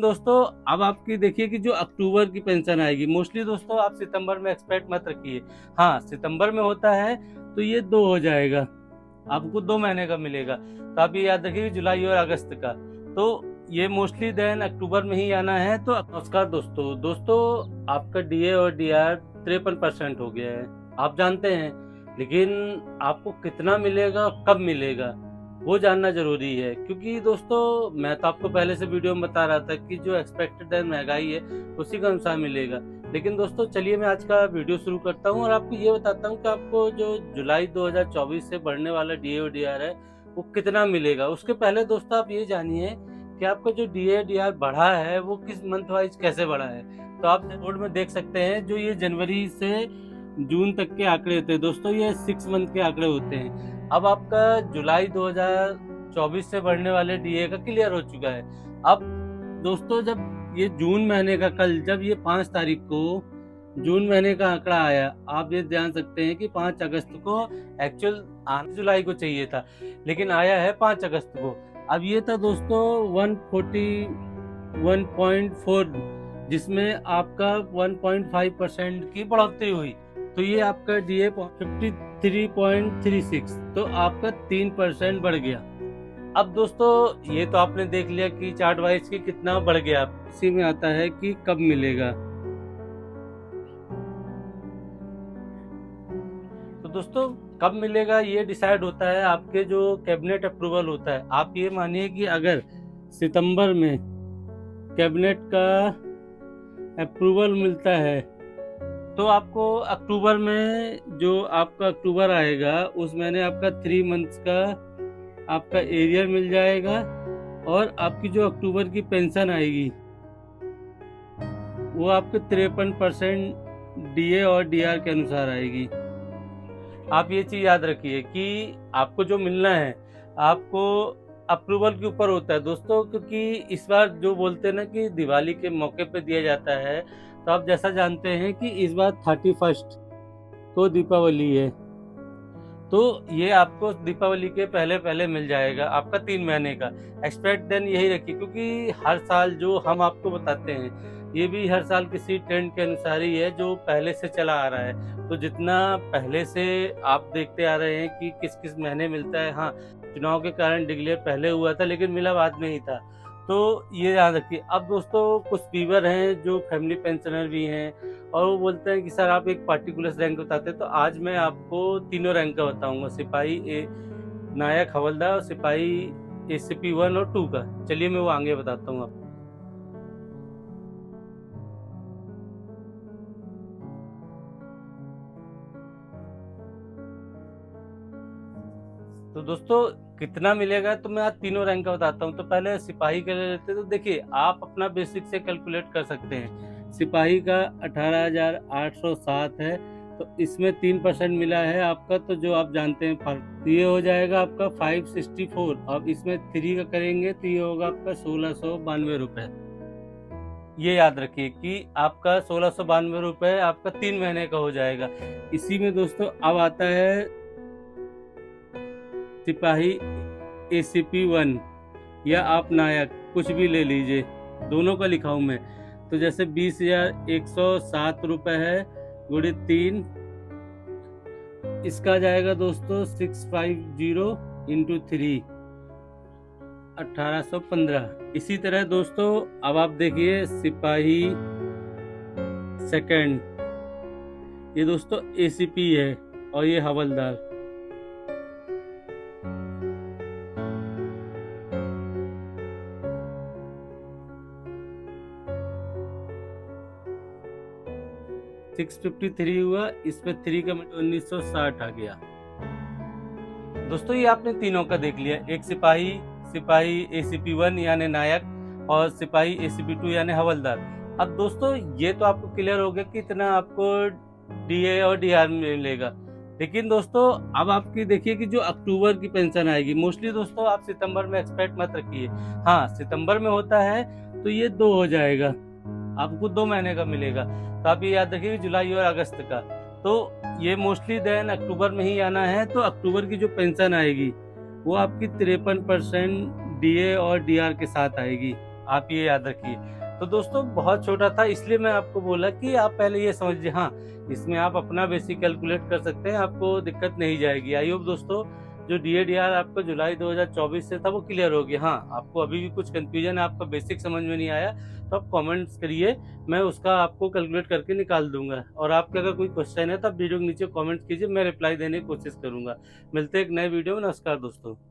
दोस्तों अब आपकी देखिए कि जो अक्टूबर की पेंशन आएगी, मोस्टली दोस्तों आप सितंबर में एक्सपेक्ट मत रखिए। हाँ, सितंबर में होता है तो ये 2 हो जाएगा, आपको 2 महीने का मिलेगा। तो आप ये याद रखिए जुलाई और अगस्त का, तो ये मोस्टली देन अक्टूबर में ही आना है। तो नमस्कार दोस्तों आपका डीए और डीआर 53% हो गया है, आप जानते हैं, लेकिन आपको कितना मिलेगा, कब मिलेगा, वो जानना जरूरी है। क्योंकि दोस्तों मैं तो आपको पहले से वीडियो में बता रहा था कि जो एक्सपेक्टेड है महंगाई है उसी के अनुसार मिलेगा। लेकिन दोस्तों चलिए मैं आज का वीडियो शुरू करता हूँ और आपको ये बताता हूँ कि आपको जो जुलाई 2024 से बढ़ने वाला डीए और डीआर है वो कितना मिलेगा। उसके पहले दोस्तों आप ये जानिए कि आपका जो डीए डीआर बढ़ा है वो किस मंथ वाइज कैसे बढ़ा है। तो आप बोर्ड में देख सकते हैं जो ये जनवरी से जून तक के आंकड़े होते हैं दोस्तों, ये 6 मंथ के आंकड़े होते हैं। अब आपका जुलाई 2024 से बढ़ने वाले डीए का क्लियर हो चुका है। अब दोस्तों जब ये जून महीने का कल जब ये 5 तारीख को जून महीने का आंकड़ा आया, आप ये जान सकते हैं कि 5 अगस्त को एक्चुअल 8 जुलाई को चाहिए था, लेकिन आया है 5 अगस्त को। अब ये था दोस्तों 141.4, जिसमें आपका 1.5% की बढ़ोतरी हुई, तो ये आपका डीए 53.36, तो आपका 3% बढ़ गया। अब दोस्तों ये तो आपने देख लिया कि चार्ट वाइज की कितना बढ़ गया। इसी में आता है कि कब मिलेगा। तो दोस्तों कब मिलेगा ये डिसाइड होता है आपके जो कैबिनेट अप्रूवल होता है। आप ये मानिए कि अगर सितंबर में कैबिनेट का अप्रूवल मिलता है तो आपको अक्टूबर में जो आपका अक्टूबर आएगा उस महीने आपका 3 मंथ्स का आपका एरियर मिल जाएगा और आपकी जो अक्टूबर की पेंशन आएगी वो आपके 53% डीए और डीआर के अनुसार आएगी। आप ये चीज याद रखिए कि आपको जो मिलना है आपको अप्रूवल के ऊपर होता है दोस्तों, क्योंकि इस बार जो बोलते हैं ना कि दिवाली के मौके पे दिया जाता है, तो आप जैसा जानते हैं कि इस बार 31 को दीपावली है, तो ये आपको दीपावली के पहले पहले मिल जाएगा आपका 3 महीने का। एक्सपेक्ट देन यही रखिए, क्योंकि हर साल जो हम आपको बताते हैं ये भी हर साल किसी ट्रेंड के अनुसार ही है जो पहले से चला आ रहा है। तो जितना पहले से आप देखते आ रहे हैं कि किस किस महीने मिलता है, हाँ चुनाव के कारण डिक्लेयर पहले हुआ था लेकिन मिला बाद में ही था, तो ये याद रखिए। अब दोस्तों कुछ वीवर हैं जो फैमिली पेंशनर भी हैं और वो बोलते हैं कि सर आप एक पार्टिकुलर रैंक बताते हैं, तो आज मैं आपको तीनों रैंक का बताऊंगा, सिपाही, नायक, हवलदार और सिपाही एसीपी 1 और 2 का। चलिए मैं वो आगे बताता हूँ आपको। तो दोस्तों कितना मिलेगा, तो मैं आज तीनों रैंक का बताता हूँ। तो पहले सिपाही के ले लेते हैं। तो देखिए आप अपना बेसिक से कैलकुलेट कर सकते हैं। सिपाही का 18,807 है, तो इसमें 3% मिला है आपका, तो जो आप जानते हैं फर्क, ये हो जाएगा आपका 564। अब इसमें 3 का करेंगे तो ये होगा आपका 1692 रुपए। ये याद रखिए कि आपका 1692 रुपए आपका 3 महीने का हो जाएगा। इसी में दोस्तों अब आता है सिपाही एसीपी 1 या आप नायक, कुछ भी ले लीजिए, दोनों का लिखा हूं मैं। तो जैसे 20,107 रुपए है गुणे 3, इसका जाएगा दोस्तों 650 इंटू 3, 1815। इसी तरह दोस्तों अब आप देखिए सिपाही सेकंड, ये दोस्तों एसीपी है और ये हवलदार। $653 हुआ, इसमें 3 का 1960 आ गया। दोस्तों ये आपने तीनों का देख लिया, एक सिपाही एसीपी 1 यानी नायक और सिपाही एसीपी 2 यानी हवलदार। अब दोस्तों ये तो आपको क्लियर हो गया कि इतना आपको डीए और डीआर मिलेगा। लेकिन दोस्तों अब आपकी देखिए कि जो अक्टूबर की पेंशन आएगी, मोस्टली दोस्तों आप सितंबर में एक्सपेक्ट मत रखिए। हाँ सितंबर में होता है तो ये 2 हो जाएगा, आपको 2 महीने का मिलेगा। तो आप ये याद रखिए जुलाई और अगस्त का, तो ये मोस्टली देन अक्टूबर में ही आना है। तो अक्टूबर की जो पेंशन आएगी वो आपकी 53% डीए और डीआर के साथ आएगी। आप ये याद रखिए। तो दोस्तों बहुत छोटा था, इसलिए मैं आपको बोला कि आप पहले ये समझिए। हाँ, इसमें आप अपना बेसिक कैलकुलेट कर सकते हैं, आपको दिक्कत नहीं जाएगी। आई होप दोस्तों जो DADR आपका जुलाई 2024 से था वो क्लियर हो गया। हाँ, आपको अभी भी कुछ कंफ्यूजन है, आपका बेसिक समझ में नहीं आया, तो आप कमेंट्स करिए, मैं उसका आपको कैलकुलेट करके निकाल दूंगा। और आपका अगर कोई क्वेश्चन है तो आप वीडियो के नीचे कमेंट कीजिए, मैं रिप्लाई देने की कोशिश करूंगा। मिलते हैं एक नए वीडियो में। नमस्कार दोस्तों।